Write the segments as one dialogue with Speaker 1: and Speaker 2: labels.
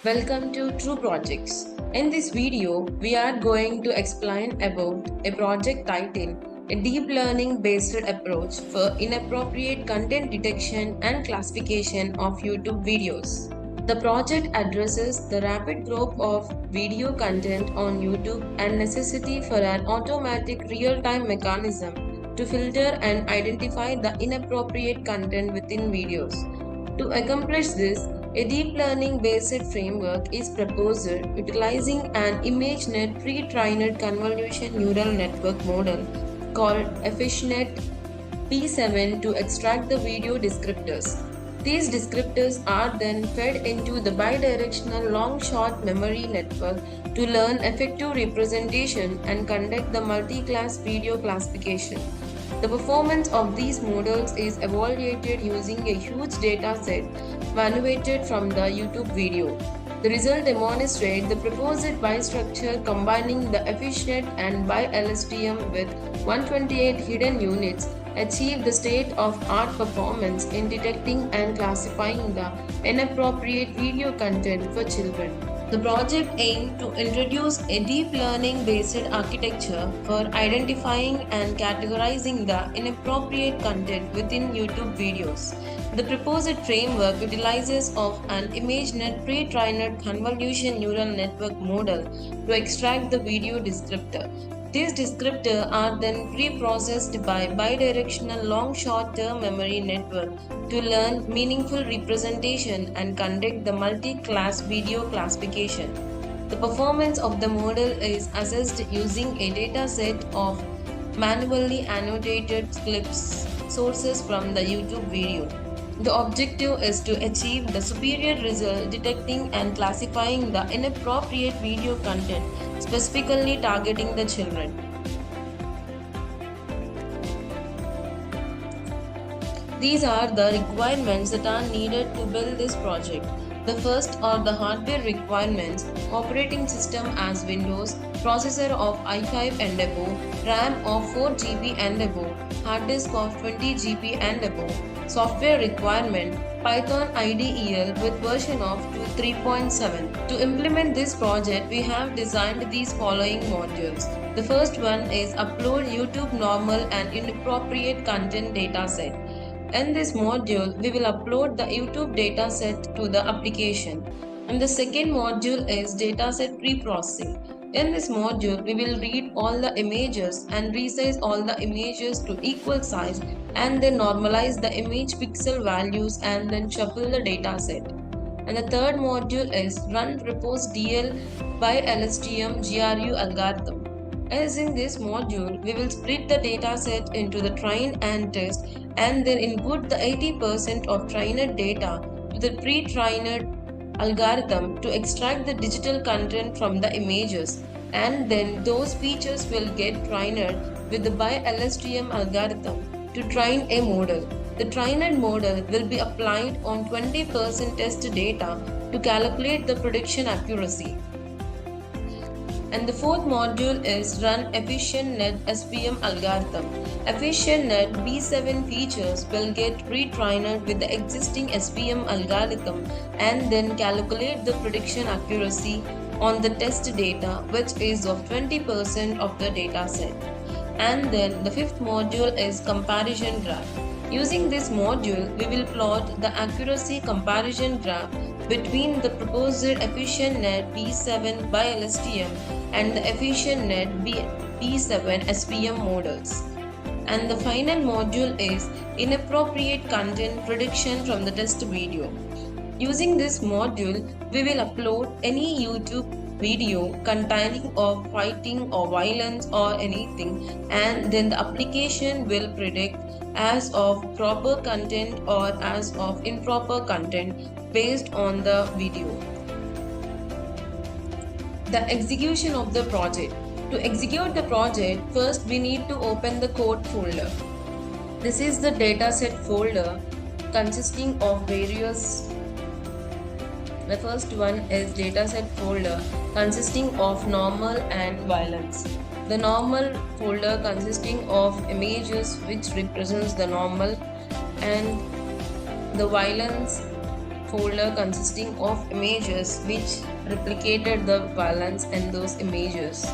Speaker 1: Welcome to True Projects. In this video, we are going to explain about a project titled A Deep Learning Based Approach for Inappropriate Content Detection and Classification of YouTube Videos. The project addresses the rapid growth of video content on YouTube and necessity for an automatic real-time mechanism to filter and identify the inappropriate content within videos. To accomplish this, a deep learning based framework is proposed utilizing an ImageNet pre-trained convolution neural network model called EfficientNet P7 to extract the video descriptors. These descriptors are then fed into the bidirectional long-shot memory network to learn effective representation and conduct the multi-class video classification. The performance of these models is evaluated using a huge data set manipulated from the YouTube video. The result demonstrates the proposed bistructure combining the EfficientNet and BiLSTM with 128 hidden units achieve the state-of-art performance in detecting and classifying the inappropriate video content for children. The project aimed to introduce a deep learning based architecture for identifying and categorizing the inappropriate content within YouTube videos. The proposed framework utilizes of an ImageNet pre-trained convolution neural network model to extract the video descriptor. These descriptors are then pre-processed by bidirectional long short-term memory network to learn meaningful representation and conduct the multi-class video classification. The performance of the model is assessed using a data set of manually annotated clips sources from the YouTube video. The objective is to achieve the superior result detecting and classifying the inappropriate video content, specifically targeting the children. These are the requirements that are needed to build this project. The first are the hardware requirements: operating system as Windows, processor of i5 and above, RAM of 4 GB and above, hard disk of 20 GB and above. Software requirement: Python IDEL with version of 3.7. To implement this project, we have designed these following modules. The first one is upload YouTube normal and inappropriate content dataset. In this module, we will upload the YouTube dataset to the application. And the second module is dataset pre-processing. In this module, we will read all the images and resize all the images to equal size and then normalize the image pixel values and then shuffle the dataset. And the third module is run propose DL by LSTM GRU algorithm. As in this module, we will split the dataset into the train and test and then input the 80% of trained data to the pre-trained algorithm to extract the digital content from the images, and then those features will get trained with the BiLSTM algorithm to train a model. The trained model will be applied on 20% test data to calculate the prediction accuracy. And the fourth module is run EfficientNet SPM algorithm. EfficientNet B7 features will get pre-trained with the existing SPM algorithm and then calculate the prediction accuracy on the test data, which is of 20% of the data set. And then the fifth module is comparison graph. Using this module, we will plot the accuracy comparison graph between the proposed EfficientNet B7 by LSTM and the EfficientNet B7 SPM models. And the final module is inappropriate content prediction from the test video. Using this module, we will upload any YouTube video containing of fighting or violence or anything, and then the application will predict as of proper content or as of improper content based on the video. The execution of the project. To execute the project, first we need to open the code folder. This is the dataset folder consisting of various. The first one is dataset folder consisting of normal and violence. The normal folder consisting of images which represents the normal, and the violence folder consisting of images which replicated the violence in those images,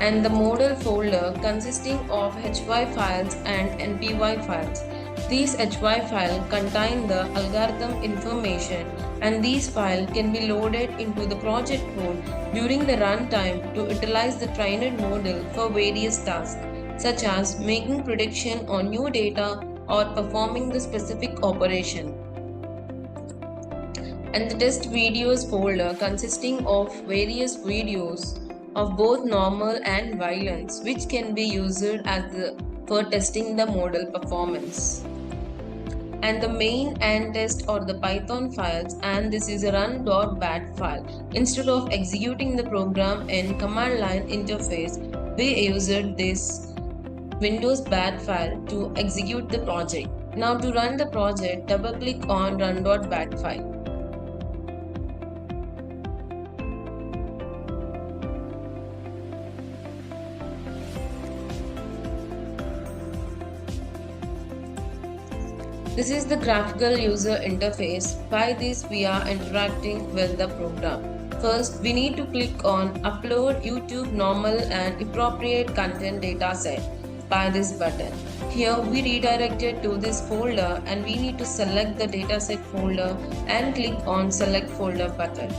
Speaker 1: and the model folder consisting of HY files and NPY files. These HY files contain the algorithm information, and these files can be loaded into the project code during the runtime to utilize the trained model for various tasks, such as making prediction on new data or performing the specific operation. And the test videos folder consisting of various videos of both normal and violence, which can be used for testing the model performance. And the main and test or the Python files, and this is a run.bat file. Instead of executing the program in command line interface, we used this Windows bat file to execute the project. Now to run the project, double click on run.bat file. This is the graphical user interface. By this, we are interacting with the program. First, we need to click on Upload YouTube Normal and Appropriate Content Dataset by this button. Here, we redirected to this folder and we need to select the dataset folder and click on Select Folder button.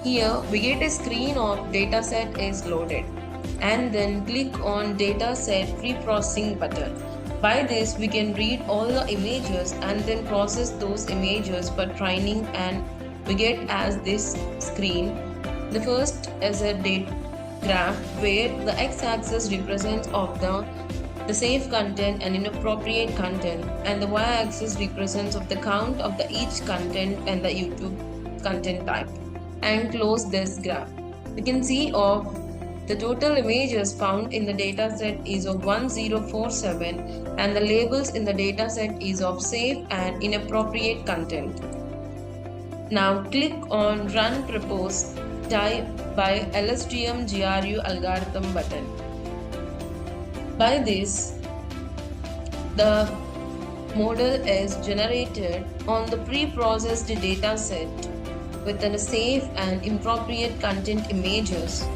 Speaker 1: Here, we get a screen of dataset is loaded, and then click on Dataset Pre-Processing button. By this, we can read all the images and then process those images for training, and we get as this screen. The first is a date graph where the x-axis represents of the safe content and inappropriate content, and the y-axis represents of the count of the each content and the YouTube content type. And close this graph. We can see of the total images found in the dataset is of 1047, and the labels in the dataset is of safe and inappropriate content. Now click on Run Propose Type by LSTM GRU Algorithm button. By this, the model is generated on the pre-processed dataset with the safe and inappropriate content images.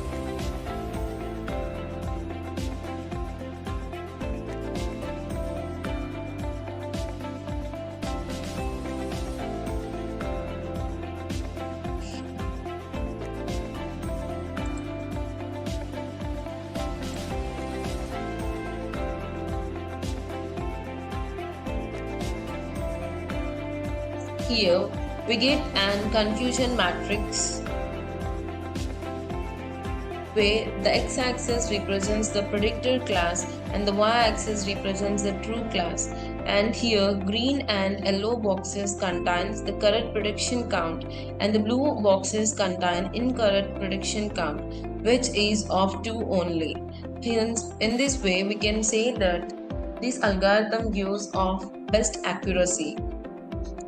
Speaker 1: Here we get an confusion matrix where the x-axis represents the predictor class and the y-axis represents the true class, and here green and yellow boxes contains the correct prediction count and the blue boxes contain incorrect prediction count, which is of 2 only. Hence, in this way we can say that this algorithm gives of best accuracy.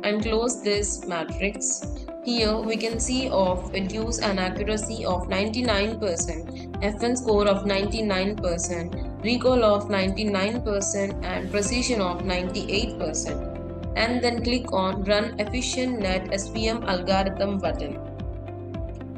Speaker 1: And close this matrix. Here we can see of it gives an accuracy of 99%, FN score of 99%, recall of 99%, and precision of 98%. And then click on Run Efficient Net SPM Algorithm button.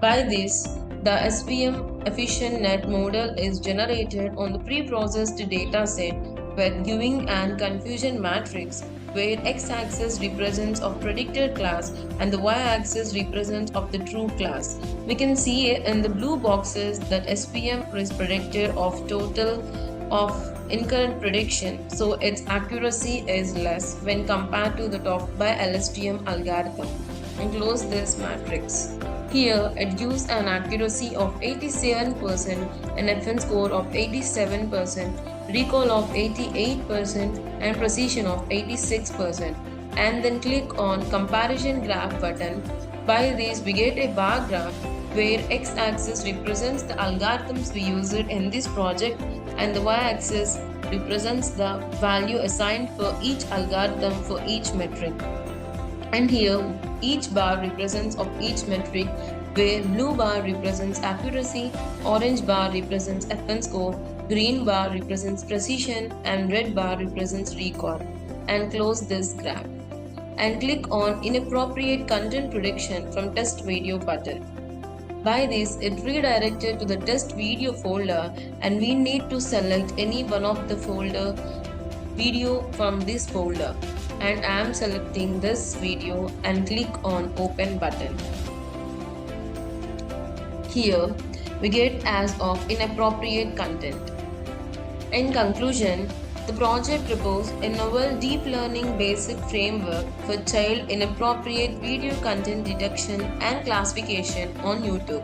Speaker 1: By this, the SPM Efficient Net model is generated on the pre-processed dataset with giving an confusion matrix where x-axis represents of predicted class and the y-axis represents of the true class. We can see in the blue boxes that SPM is predicted of total of incorrect prediction, so its accuracy is less when compared to the top by LSTM algorithm. And close this matrix. Here it gives an accuracy of 87%, an FN score of 87%, recall of 88%, and precision of 86%. And then click on Comparison Graph button. By this we get a bar graph where x-axis represents the algorithms we used in this project and the y-axis represents the value assigned for each algorithm for each metric. And here each bar represents of each metric, where blue bar represents accuracy, orange bar represents FN score, green bar represents precision, and red bar represents recall. And close this graph. and click on Inappropriate Content Prediction from Test Video button. By this, it redirected to the test video folder and we need to select any one of the video from this folder, and I am selecting this video and click on Open button. Here we get as of inappropriate content. In conclusion, the project proposed a novel deep learning basic framework for child inappropriate video content detection and classification on YouTube.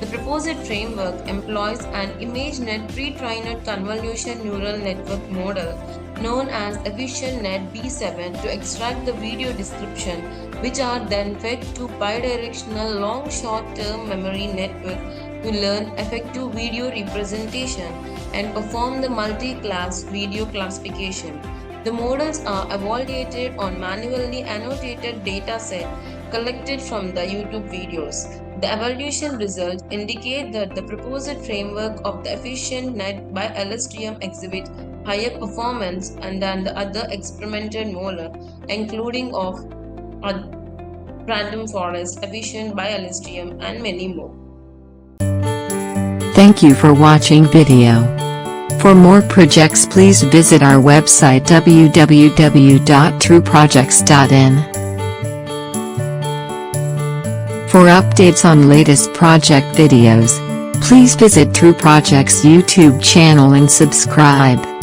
Speaker 1: The proposed framework employs an ImageNet pre-trained convolution neural network model known as EfficientNet B7 to extract the video description, which are then fed to bidirectional long short-term memory network to learn effective video representation and perform the multi-class video classification. The models are evaluated on manually annotated data set collected from the YouTube videos. The evaluation results indicate that the proposed framework of the EfficientNet by LSTM exhibits higher performance than the other experimental model, including of random forest, efficient by LSTM, and many more.
Speaker 2: Thank you for watching video. For more projects, please visit our website www.trueprojects.in. For updates on latest project videos, please visit True Projects YouTube channel and subscribe.